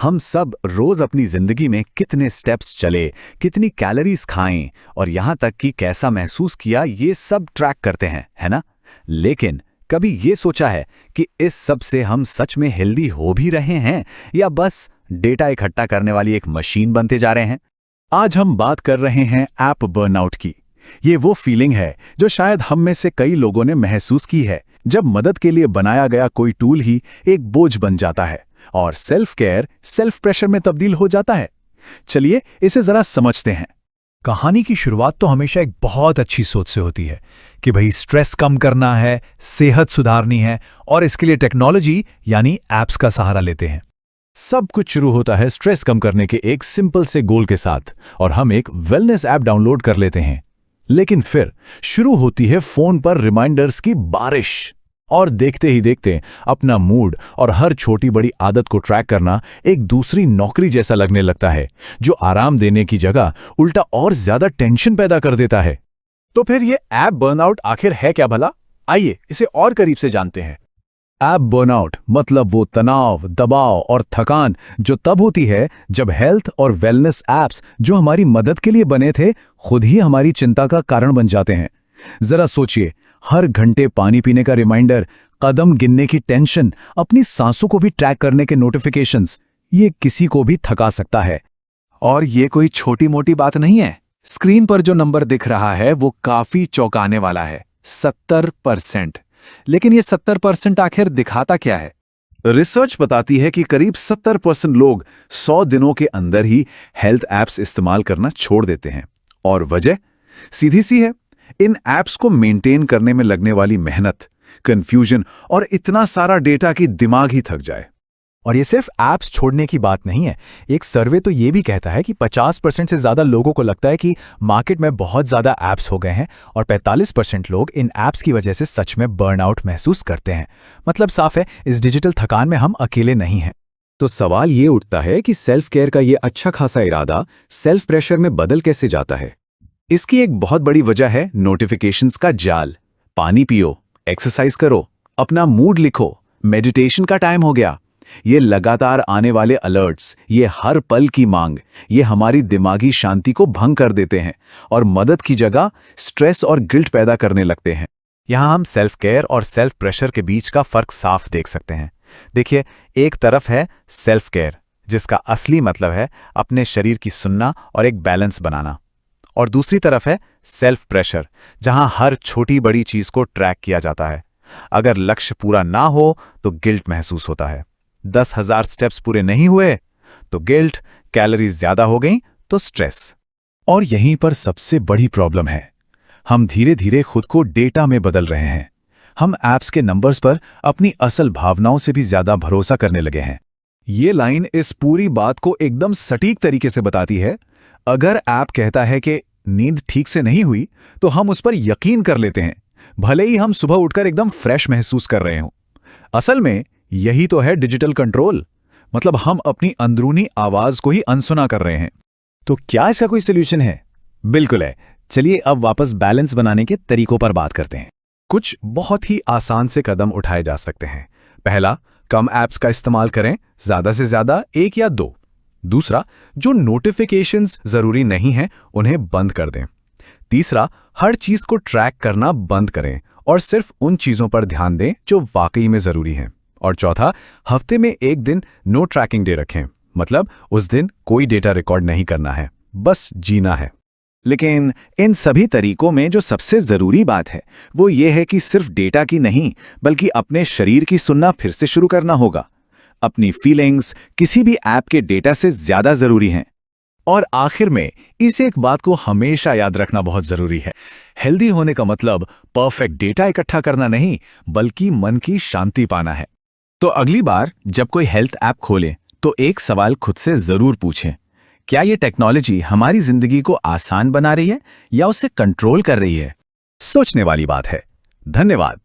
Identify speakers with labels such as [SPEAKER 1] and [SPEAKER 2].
[SPEAKER 1] हम सब रोज अपनी जिंदगी में कितने स्टेप्स चले, कितनी कैलोरीज खाएं और यहां तक कि कैसा महसूस किया, ये सब ट्रैक करते हैं, है ना? लेकिन कभी ये सोचा है कि इस सब से हम सच में हेल्दी हो भी रहे हैं या बस डेटा इकट्ठा करने वाली एक मशीन बनते जा रहे हैं? आज हम बात कर रहे हैं ऐप बर्नआउट की। ये वो फीलिंग है जो शायद हम में से कई लोगों ने महसूस की है, जब मदद के लिए बनाया गया कोई टूल ही एक बोझ बन जाता है और सेल्फ केयर सेल्फ प्रेशर में तब्दील हो जाता है। चलिए इसे जरा समझते हैं।
[SPEAKER 2] कहानी की शुरुआत तो हमेशा एक बहुत अच्छी सोच से होती है कि भाई स्ट्रेस कम करना है, सेहत सुधारनी है और इसके लिए टेक्नोलॉजी यानी ऐप्स का सहारा लेते हैं।
[SPEAKER 1] सब कुछ शुरू होता है स्ट्रेस कम करने के एक सिंपल से गोल के साथ और हम एक वेलनेस ऐप डाउनलोड कर लेते हैं। लेकिन फिर शुरू होती है फोन पर रिमाइंडर्स की बारिश और देखते ही देखते अपना मूड और हर छोटी बड़ी आदत को ट्रैक करना एक दूसरी नौकरी जैसा लगने लगता है, जो आराम देने की जगह उल्टा और ज्यादा टेंशन पैदा कर देता है।
[SPEAKER 2] तो फिर ये ऐप बर्नआउट आखिर है क्या भला? आइए इसे और करीब से जानते हैं।
[SPEAKER 1] ऐप बर्नआउट मतलब वो तनाव, दबाव और थकान जो तब होती है जब हेल्थ और वेलनेस ऐप्स जो हमारी मदद के लिए बने थे खुद ही हमारी चिंता का कारण बन जाते हैं। जरा सोचिए, हर घंटे पानी पीने का रिमाइंडर, कदम गिनने की टेंशन, अपनी सांसों को भी ट्रैक करने के नोटिफिकेशंस, ये किसी को भी थका सकता है।
[SPEAKER 2] और ये कोई छोटी मोटी बात नहीं है। स्क्रीन पर जो नंबर दिख रहा है वो काफी चौंकाने वाला है, 70%। लेकिन ये 70% आखिर दिखाता क्या है?
[SPEAKER 1] रिसर्च बताती है कि करीब 70% लोग 100 दिनों के अंदर ही हेल्थ ऐप्स इस्तेमाल करना छोड़ देते हैं। और वजह सीधी सी है, इन ऐप्स को मेंटेन करने में लगने वाली मेहनत, कंफ्यूजन और इतना सारा डेटा कि दिमाग ही थक जाए।
[SPEAKER 2] और ये सिर्फ ऐप्स छोड़ने की बात नहीं है। एक सर्वे तो ये भी कहता है कि 50% से ज्यादा लोगों को लगता है कि मार्केट में बहुत ज्यादा ऐप्स हो गए हैं और 45% लोग इन ऐप्स की वजह से सच में बर्नआउट महसूस करते हैं। मतलब साफ है, इस डिजिटल थकान में हम अकेले नहीं हैं।
[SPEAKER 1] तो सवाल ये उठता है कि सेल्फ केयर का ये अच्छा खासा इरादा सेल्फ प्रेशर में बदल कैसे जाता है? इसकी एक बहुत बड़ी वजह है नोटिफिकेशंस का जाल। पानी पियो, एक्सरसाइज करो, अपना मूड लिखो, मेडिटेशन का टाइम हो गया। ये लगातार आने वाले अलर्ट्स, ये हर पल की मांग, ये हमारी दिमागी शांति को भंग कर देते हैं और मदद की जगह स्ट्रेस और गिल्ट पैदा करने लगते हैं।
[SPEAKER 2] यहाँ हम सेल्फ केयर और सेल्फ प्रेशर के बीच का फर्क साफ देख सकते हैं। देखिए, एक तरफ है सेल्फ केयर, जिसका असली मतलब है अपने शरीर की सुनना और एक बैलेंस बनाना, और दूसरी तरफ है सेल्फ प्रेशर, जहां हर छोटी बड़ी चीज को ट्रैक किया जाता है। अगर लक्ष्य पूरा ना हो तो गिल्ट महसूस होता है। 10,000 स्टेप्स पूरे नहीं हुए तो गिल्ट, कैलोरीज ज्यादा हो गई तो स्ट्रेस।
[SPEAKER 1] और यहीं पर सबसे बड़ी प्रॉब्लम है, हम धीरे धीरे खुद को डेटा में बदल रहे हैं। हम ऐप्स के नंबर्स पर अपनी असल भावनाओं से भी ज्यादा भरोसा करने लगे हैं। ये लाइन इस पूरी बात को एकदम सटीक तरीके से बताती है। अगर ऐप कहता है कि नींद ठीक से नहीं हुई तो हम उस पर यकीन कर लेते हैं, भले ही हम सुबह उठकर एकदम फ्रेश महसूस कर रहे हों। असल में यही तो है डिजिटल कंट्रोल, मतलब हम अपनी अंदरूनी आवाज को ही अनसुना कर रहे हैं।
[SPEAKER 2] तो क्या इसका कोई सोल्यूशन है? बिल्कुल है। चलिए अब वापस बैलेंस बनाने के तरीकों पर बात करते हैं। कुछ बहुत ही आसान से कदम उठाए जा सकते हैं। पहला, कम ऐप्स का इस्तेमाल करें, ज्यादा से ज्यादा 1 या 2। दूसरा, जो नोटिफिकेशंस जरूरी नहीं हैं उन्हें बंद कर दें। तीसरा, हर चीज को ट्रैक करना बंद करें और सिर्फ उन चीजों पर ध्यान दें जो वाकई में जरूरी हैं। और चौथा, हफ्ते में 1 दिन नो ट्रैकिंग डे रखें, मतलब उस दिन कोई डेटा रिकॉर्ड नहीं करना है, बस जीना है।
[SPEAKER 1] लेकिन इन सभी तरीकों में जो सबसे जरूरी बात है वो ये है कि सिर्फ डेटा की नहीं, बल्कि अपने शरीर की सुनना फिर से शुरू करना होगा। अपनी फीलिंग्स किसी भी ऐप के डेटा से ज्यादा जरूरी हैं। और आखिर में इस एक बात को हमेशा याद रखना बहुत जरूरी है, हेल्दी होने का मतलब परफेक्ट डेटा इकट्ठा करना नहीं, बल्कि मन की शांति पाना है। तो अगली बार जब कोई हेल्थ ऐप खोलें तो एक सवाल खुद से जरूर पूछें, क्या ये टेक्नोलॉजी हमारी जिंदगी को आसान बना रही है या उसे कंट्रोल कर रही है? सोचने वाली बात है। धन्यवाद।